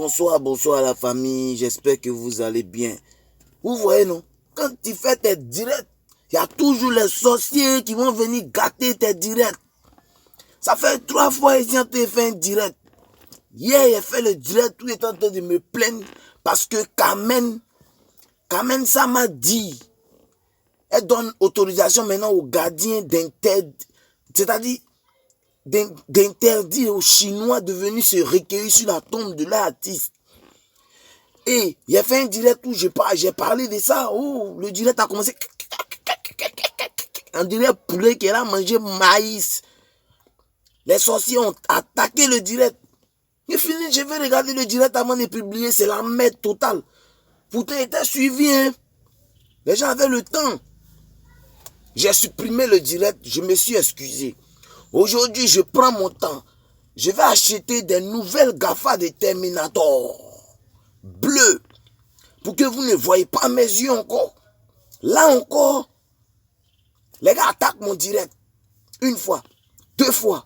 Bonsoir, bonsoir à la famille. J'espère que vous allez bien. Vous voyez, non? Quand tu fais tes directs, il y a toujours les sorciers qui vont venir gâter tes directs. Ça fait 3 fois ici on t'a fait un direct. Hier, il a fait le direct, tout est en train de me plaindre parce que Carmen, ça m'a dit. Elle donne autorisation maintenant aux gardiens d'interdire aux Chinois de venir se recueillir sur la tombe de l'artiste. Et il a fait un direct où j'ai parlé de ça. Oh, le direct a commencé. On dirait poulet qui a mangé maïs. Les sorciers ont attaqué le direct. Et fini, je vais regarder le direct avant de publier. C'est la merde totale. Pourtant, il était suivi. Hein. Les gens avaient le temps. J'ai supprimé le direct. Je me suis excusé. Aujourd'hui, je prends mon temps. Je vais acheter des nouvelles GAFA de Terminator. Bleu. Pour que vous ne voyez pas mes yeux encore. Là encore, les gars attaquent mon direct. 1 fois, 2 fois.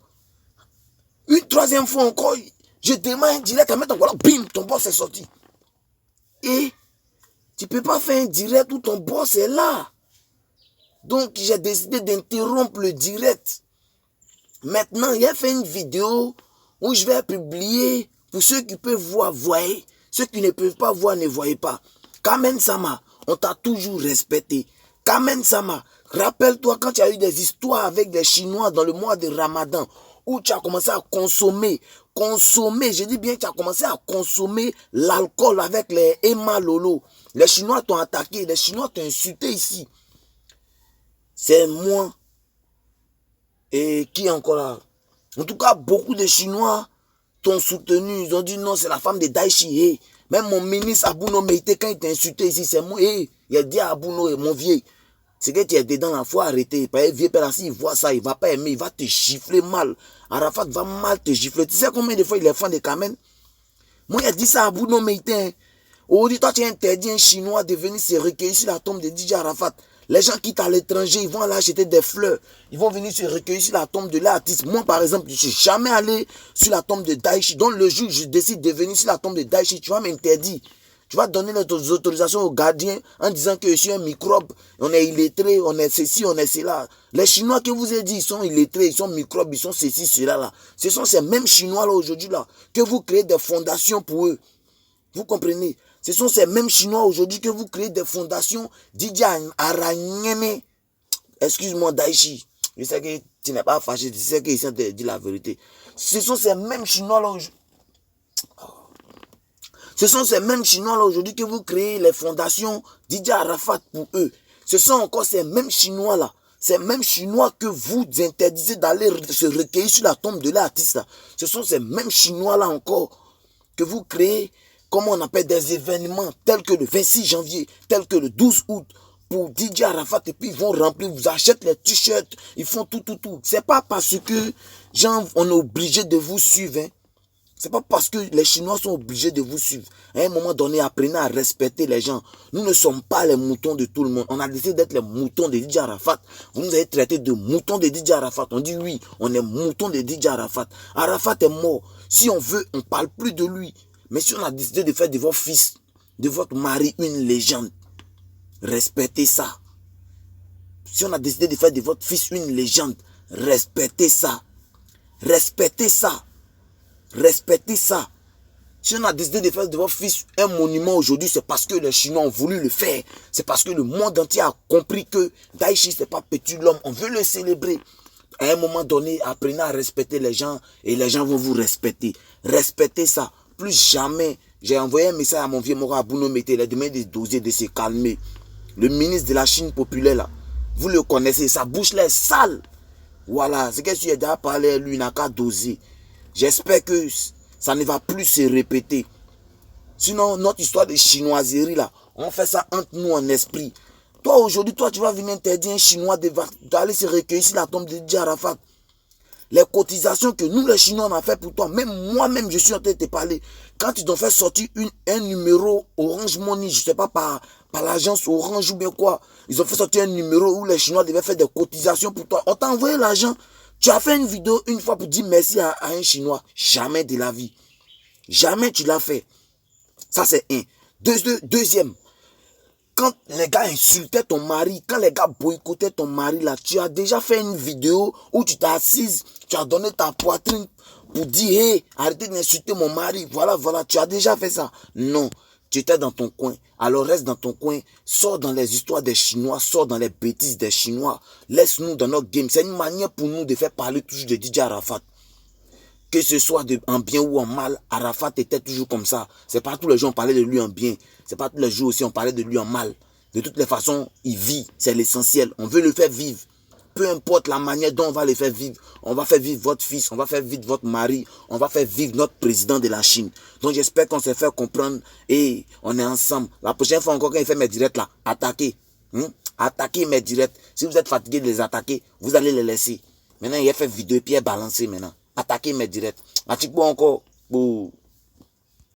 Une 3e fois encore, je demande un direct à mettre en voilà, bim, ton boss est sorti. Et tu peux pas faire un direct où ton boss est là. Donc j'ai décidé d'interrompre le direct. Maintenant, il a fait une vidéo où je vais publier pour ceux qui peuvent voir, voyez. Ceux qui ne peuvent pas voir, ne voyez pas. Carmen Sama, on t'a toujours respecté. Carmen Sama, rappelle-toi quand tu as eu des histoires avec des Chinois dans le mois de Ramadan, où tu as commencé à consommer, je dis bien que tu as commencé à consommer l'alcool avec les Emma Lolo. Les Chinois t'ont attaqué, les Chinois t'ont insulté ici. C'est moi. Et qui est encore là? En tout cas, beaucoup de Chinois t'ont soutenu. Ils ont dit non, c'est la femme de Daichi. Hey. Même mon ministre Abouno Meite, quand il t'a insulté ici, c'est moi. Hey. Il a dit à Abouno, mon vieil, c'est que tu es dedans, il faut arrêter. Parce que vieux père, s'il voit ça, il va pas aimer, il va te gifler mal. Arafat va mal te gifler. Tu sais combien de fois il est fan de Carmen? Moi, il a dit ça à Abouno Meite. Hein. Aujourd'hui, toi, tu as interdit un Chinois de venir se recueillir sur la tombe de DJ Arafat. Les gens quittent à l'étranger, ils vont aller acheter des fleurs. Ils vont venir se recueillir sur la tombe de l'artiste. Moi, par exemple, je ne suis jamais allé sur la tombe de Daichi. Donc, le jour où je décide de venir sur la tombe de Daichi, tu vas m'interdire. Tu vas donner les autorisations aux gardiens en disant que je suis un microbe. On est illettré, on est ceci, on est cela. Les Chinois que vous avez dit, ils sont illettrés, ils sont microbes, ils sont ceci, cela. Là. Ce sont ces mêmes Chinois là aujourd'hui là que vous créez des fondations pour eux. Vous comprenez? Ce sont ces mêmes Chinois aujourd'hui que vous créez des fondations. Didier Aranyeme. Excuse-moi, Daichi. Je sais que tu n'es pas fâché. Je sais qu'ils te dit la vérité. Ce sont ces mêmes Chinois là aujourd'hui. Ce sont ces mêmes Chinois là aujourd'hui que vous créez les fondations Didier Arafat pour eux. Ce sont encore ces mêmes Chinois là. Ces mêmes Chinois que vous interdisez d'aller se recueillir sur la tombe de l'artiste là. Ce sont ces mêmes Chinois là encore que vous créez. Comment on appelle des événements tels que le 26 janvier, tels que le 12 août, pour DJ Arafat, et puis ils vont remplir, vous achètent les t-shirts, ils font tout. C'est pas parce que, genre, on est obligé de vous suivre, hein. C'est pas parce que les Chinois sont obligés de vous suivre. À un moment donné, apprenez à respecter les gens. Nous ne sommes pas les moutons de tout le monde. On a décidé d'être les moutons de DJ Arafat. Vous nous avez traité de moutons de DJ Arafat. On dit oui, on est moutons de DJ Arafat. Arafat est mort. Si on veut, on parle plus de lui. Mais si on a décidé de faire de votre fils, de votre mari, une légende, respectez ça. Si on a décidé de faire de votre fils une légende, respectez ça. Respectez ça. Respectez ça. Si on a décidé de faire de votre fils un monument aujourd'hui, c'est parce que les Chinois ont voulu le faire. C'est parce que le monde entier a compris que Daichi, c'est pas petit l'homme. On veut le célébrer. À un moment donné, apprenez à respecter les gens et les gens vont vous respecter. Respectez ça. Plus jamais, j'ai envoyé un message à mon vieux Mora Abouno Mete, il a demandé de se calmer. Le ministre de la Chine populaire là, vous le connaissez, sa bouche là est sale. Voilà, c'est que si j'ai déjà parlé, lui il n'a qu'à doser. J'espère que ça ne va plus se répéter. Sinon, notre histoire de chinoiserie là, on fait ça entre nous en esprit. Toi aujourd'hui, tu vas venir interdire un Chinois d'aller se recueillir sur la tombe de DJ Arafat. Les cotisations que nous les Chinois on a fait pour toi, même moi-même je suis en train de te parler. Quand ils ont fait sortir un numéro Orange Money, je ne sais pas par l'agence Orange ou bien quoi, ils ont fait sortir un numéro où les Chinois devaient faire des cotisations pour toi. On t'a envoyé l'argent. Tu as fait une vidéo une fois pour dire merci à un Chinois. Jamais de la vie. Jamais tu l'as fait. Ça, c'est un. Deuxième, quand les gars insultaient ton mari, quand les gars boycottaient ton mari, là, tu as déjà fait une vidéo où tu t'es assise, tu as donné ta poitrine pour dire, hey, arrêtez d'insulter mon mari. Voilà, tu as déjà fait ça. Non, tu étais dans ton coin. Alors reste dans ton coin, sors dans les histoires des Chinois, sors dans les bêtises des Chinois. Laisse-nous dans notre game. C'est une manière pour nous de faire parler toujours de DJ Arafat. Que ce soit en bien ou en mal, Arafat était toujours comme ça. C'est pas tous les jours on parlait de lui en bien. C'est pas tous les jours aussi on parlait de lui en mal. De toutes les façons, il vit. C'est l'essentiel. On veut le faire vivre. Peu importe la manière dont on va le faire vivre. On va faire vivre votre fils. On va faire vivre votre mari. On va faire vivre notre président de la Chine. Donc j'espère qu'on s'est fait comprendre. Et on est ensemble. La prochaine fois encore quand il fait mes directs là, attaquez. Attaquez mes directs. Si vous êtes fatigué de les attaquer, vous allez les laisser. Maintenant il a fait vidéo et puis il est balancé maintenant. Attaquez mes directs. Attaquez encore.